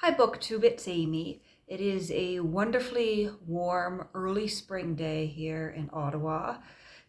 Hi BookTube, it's Amy. It is a wonderfully warm early spring day here in Ottawa,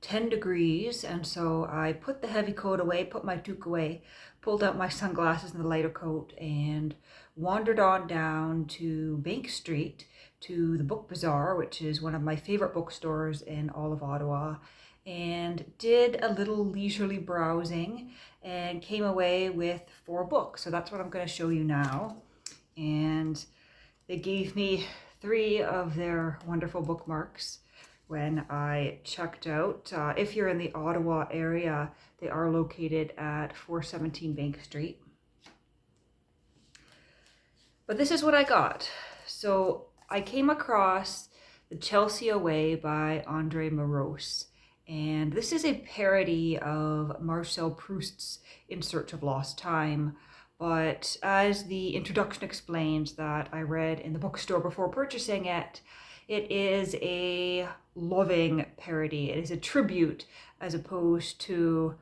10 degrees, and so I put the heavy coat away, put my toque away, pulled out my sunglasses and the lighter coat, and wandered on down to Bank Street to the Book Bazaar, which is one of my favorite bookstores in all of Ottawa, and did a little leisurely browsing and came away with 4 books. So that's what I'm going to show you now. And they gave me 3 of their wonderful bookmarks when I checked out. If you're in the Ottawa area, they are located at 417 Bank Street. But this is what I got. So I came across The Chelsea Away by Andre Morose. And this is a parody of Marcel Proust's In Search of Lost Time. But as the introduction explains that I read in the bookstore before purchasing it, it is a loving parody. It is a tribute as opposed to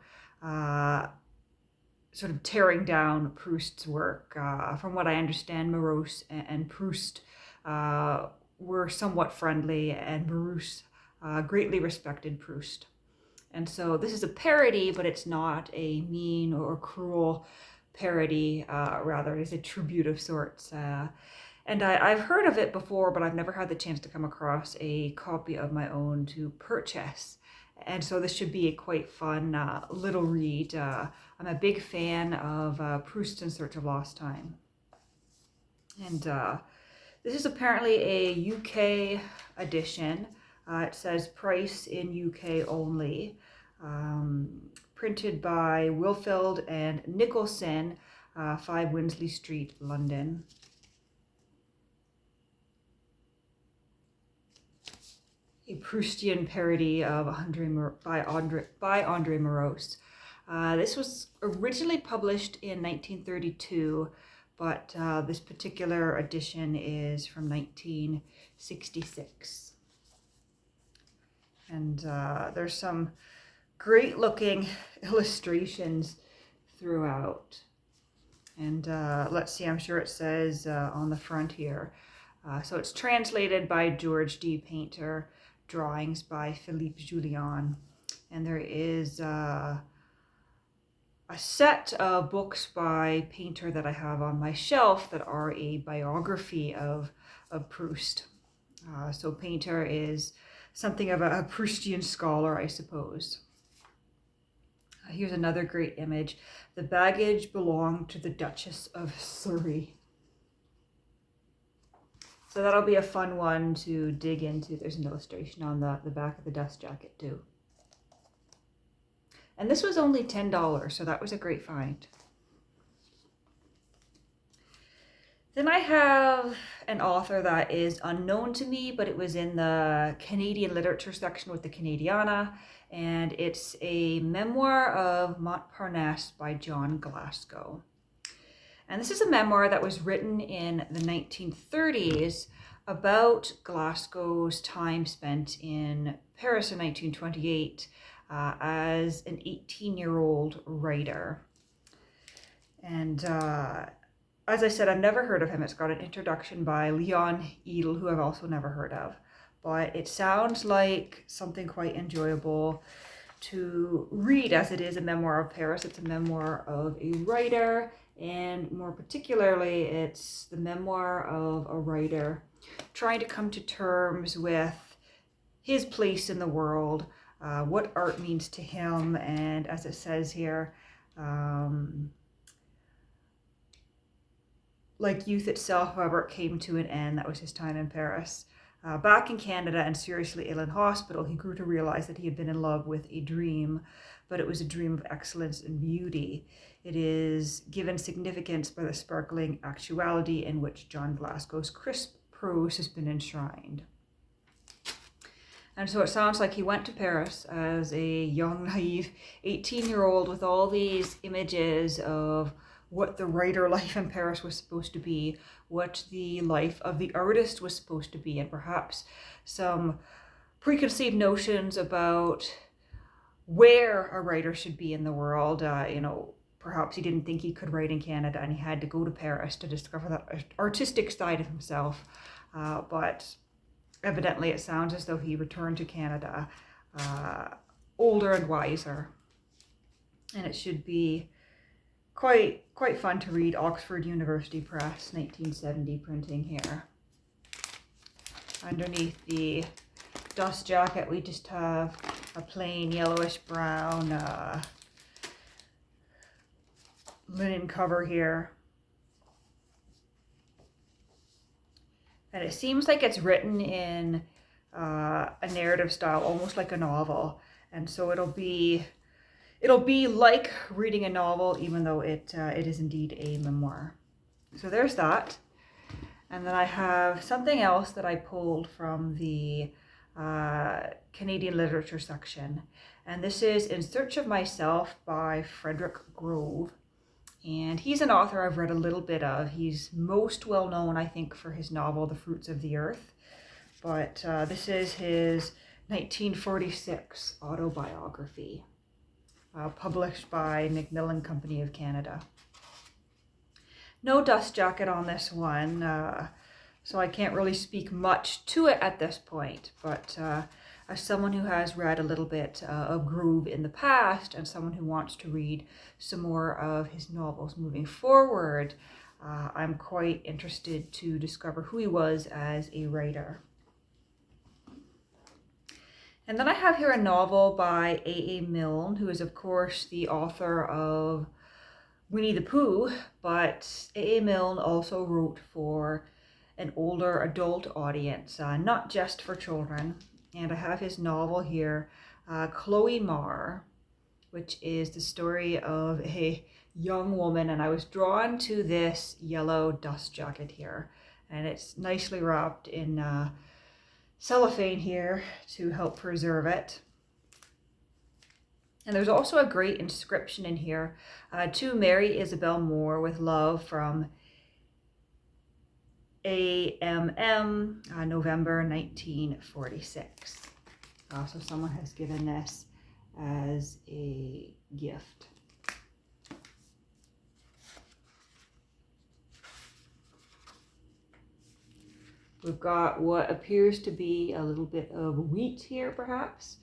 sort of tearing down Proust's work. From what I understand, Morose and Proust were somewhat friendly, and Morose greatly respected Proust. And so this is a parody, but it's not a mean or cruel parody, rather it is a tribute of sorts. And I've heard of it before, but I've never had the chance to come across a copy of my own to purchase. And so this should be a quite fun little read. I'm a big fan of Proust in Search of Lost Time. And this is apparently a UK edition. It says price in UK only. Printed by Wilfield and Nicholson, 5 Winsley Street, London. A Proustian parody of by Andre Morose. This was originally published in 1932, but this particular edition is from 1966. And there's some great looking illustrations throughout. And let's see, I'm sure it says on the front here. So it's translated by George D. Painter, drawings by Philippe Julien. And there is a set of books by Painter that I have on my shelf that are a biography of Proust. So Painter is something of a Proustian scholar, I suppose. Here's another great image. The baggage belonged to the Duchess of Surrey. So that'll be a fun one to dig into. There's an illustration on the back of the dust jacket too. And this was only $10, so that was a great find. Then I have an author that is unknown to me, but it was in the Canadian literature section with the Canadiana, and it's a memoir of Montparnasse by John Glasgow. And this is a memoir that was written in the 1930s about Glasgow's time spent in Paris in 1928 as an 18-year-old writer. And as I said, I've never heard of him. It's got an introduction by Leon Edel, who I've also never heard of. But it sounds like something quite enjoyable to read, as it is a memoir of Paris. It's a memoir of a writer, and more particularly, it's the memoir of a writer trying to come to terms with his place in the world, what art means to him, and as it says here, like youth itself, however, it came to an end. That was his time in Paris. Back in Canada and seriously ill in hospital, he grew to realize that he had been in love with a dream, but it was a dream of excellence and beauty. It is given significance by the sparkling actuality in which John Glasgow's crisp prose has been enshrined. And so it sounds like he went to Paris as a young, naive 18-year-old with all these images of what the writer life in Paris was supposed to be, what the life of the artist was supposed to be, and perhaps some preconceived notions about where a writer should be in the world, perhaps he didn't think he could write in Canada and he had to go to Paris to discover that artistic side of himself. But evidently it sounds as though he returned to Canada older and wiser. And it should be quite fun to read. Oxford University Press, 1970 printing here. Underneath the dust jacket, we just have a plain yellowish brown linen cover here. And it seems like it's written in a narrative style, almost like a novel. And so it'll be like reading a novel, even though it is indeed a memoir. So there's that. And then I have something else that I pulled from the Canadian literature section. And this is In Search of Myself by Frederick Grove. And he's an author I've read a little bit of. He's most well known, I think, for his novel, The Fruits of the Earth. But this is his 1946 autobiography, published by Macmillan Company of Canada. No dust jacket on this one, so I can't really speak much to it at this point. But as someone who has read a little bit of Grove in the past and someone who wants to read some more of his novels moving forward, I'm quite interested to discover who he was as a writer. And then I have here a novel by A.A. Milne, who is, of course, the author of Winnie the Pooh, but A.A. Milne also wrote for an older adult audience, not just for children. And I have his novel here, Chloe Marr, which is the story of a young woman. And I was drawn to this yellow dust jacket here, and it's nicely wrapped in cellophane here to help preserve it. And there's also a great inscription in here to Mary Isabel Moore with love from AMM, November 1946. So someone has given this as a gift. We've got what appears to be a little bit of wheat here, perhaps,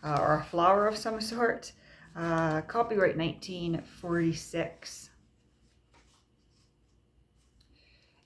or a flour of some sort. Copyright 1946.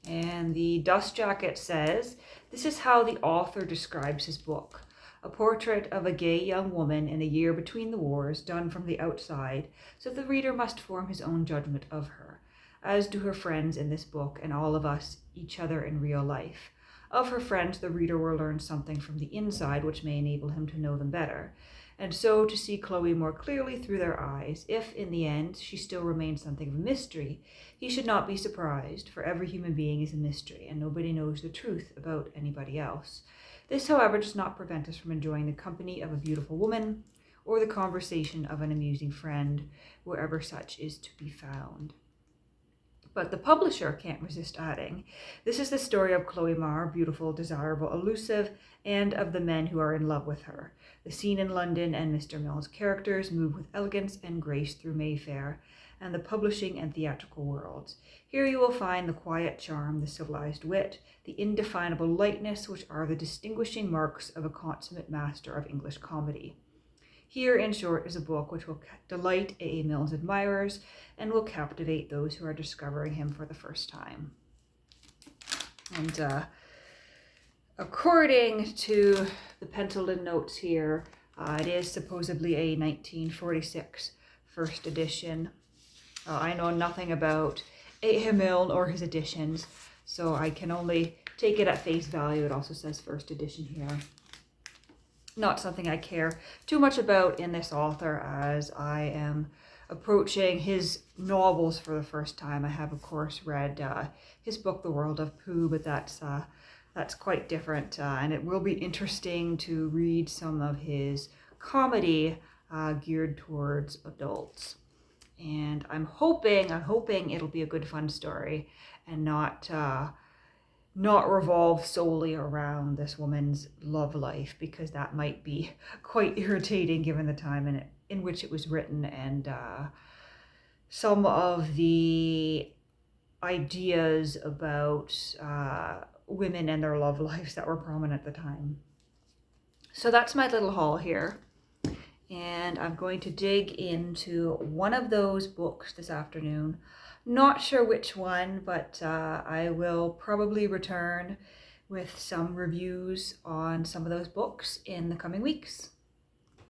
And the dust jacket says, "This is how the author describes his book. A portrait of a gay young woman in a year between the wars, done from the outside, so the reader must form his own judgment of her, as do her friends in this book and all of us, each other in real life. Of her friends, the reader will learn something from the inside which may enable him to know them better, and so to see Chloe more clearly through their eyes. If, in the end, she still remains something of a mystery, he should not be surprised, for every human being is a mystery, and nobody knows the truth about anybody else. This, however, does not prevent us from enjoying the company of a beautiful woman, or the conversation of an amusing friend, wherever such is to be found." But the publisher can't resist adding, "This is the story of Chloe Marr, beautiful, desirable, elusive, and of the men who are in love with her. The scene in London and Mr. Milne's characters move with elegance and grace through Mayfair and the publishing and theatrical worlds. Here you will find the quiet charm, the civilized wit, the indefinable lightness which are the distinguishing marks of a consummate master of English comedy. Here, in short, is a book which will delight A.A. Milne's admirers and will captivate those who are discovering him for the first time." And according to the penciled in notes here, it is supposedly a 1946 first edition. I know nothing about A.A. Milne or his editions, so I can only take it at face value. It also says first edition here. Not something I care too much about in this author, as I am approaching his novels for the first time. I have, of course, read his book, The World of Pooh, but that's quite different, and it will be interesting to read some of his comedy geared towards adults. And I'm hoping it'll be a good, fun story and not revolve solely around this woman's love life, because that might be quite irritating given the time in which it was written and some of the ideas about women and their love lives that were prominent at the time. So that's my little haul here. And I'm going to dig into one of those books this afternoon. Not sure which one, but I will probably return with some reviews on some of those books in the coming weeks.